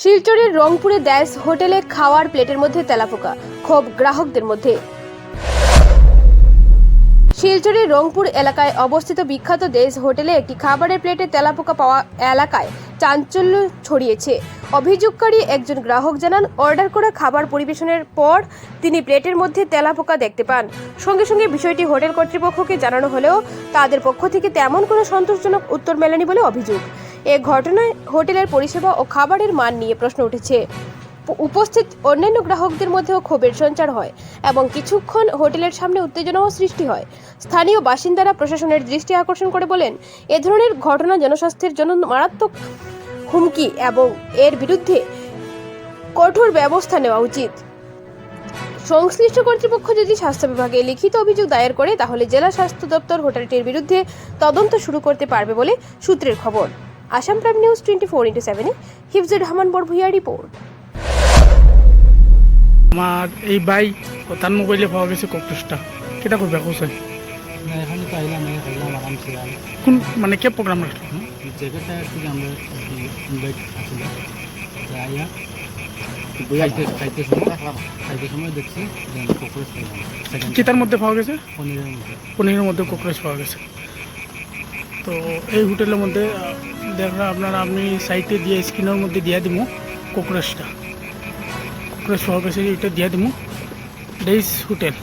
শিলচরের রংপুরে দেশ হোটেলে খাওয়ার প্লেটের মধ্যে তেলাপোকা, ক্ষোভ গ্রাহকদের মধ্যে। শিলচরের রংপুর এলাকায় অবস্থিত বিখ্যাত দেশ হোটেলে একটি খাবারের প্লেটে তেলাপোকা পাওয়া এলাকায় চাঞ্চল্য ছড়িয়েছে। অভিযোগকারী একজন গ্রাহক জানান, অর্ডার করা খাবার পরিবেশনের পর তিনি প্লেটের মধ্যে তেলাপোকা দেখতে পান। সঙ্গে সঙ্গে বিষয়টি হোটেল কর্তৃপক্ষকে জানানো হলেও তাদের পক্ষ থেকে তেমন কোনো সন্তোষজনক উত্তর মেলেনি বলে অভিযোগ। এ ঘটনায় হোটেলের পরিষেবা ও খাবারের মান নিয়ে প্রশ্ন উঠেছে। উপস্থিত অন্যান্য গ্রাহকদের মধ্যেও ক্ষোভের সঞ্চার হয় এবং কিছুক্ষণ হোটেলের সামনে উত্তেজনাও সৃষ্টি হয়। স্থানীয় বাসিন্দারা প্রশাসনের দৃষ্টি আকর্ষণ করে বলেন, এ ধরনের ঘটনা জনস্বাস্থ্যের জন্য মারাত্মক হুমকি এবং এর বিরুদ্ধে কঠোর ব্যবস্থা নেওয়া উচিত। সংশ্লিষ্ট কর্তৃপক্ষ যদি স্বাস্থ্য বিভাগে লিখিত অভিযোগ দায়ের করে তাহলে জেলা স্বাস্থ্য দপ্তর হোটেলটির বিরুদ্ধে তদন্ত শুরু করতে পারবে বলে সূত্রের খবর। Assam prime news 24/7 Hifzur Rahman Barbhuiya report. আমার এই বাই তার মোবাইলে পাওয়া গেছে ককরোচটা কেটা করবে কোথায় না এখানে তো আইলাম খাইলাম আরামসে আর কোন মানে কে প্রোগ্রাম রাখলো জায়গাটা থেকে আমরা ইনভাইট আসলে আইয়া খাইতে সময় দেখছি যে ককরোচ পাইলাম। কেটার মধ্যে পাওয়া গেছে? পনিরের মধ্যে ককরোচ পাওয়া গেছে। তো এই হোটেলের মধ্যে দেখরা আপনারা আমি সাইটে দিয়ে স্ক্রিনের মধ্যে দিয়ে দিব ককরোচটা পাওয়া গেছে, এটা দিয়ে দিব ডেইস হোটেল।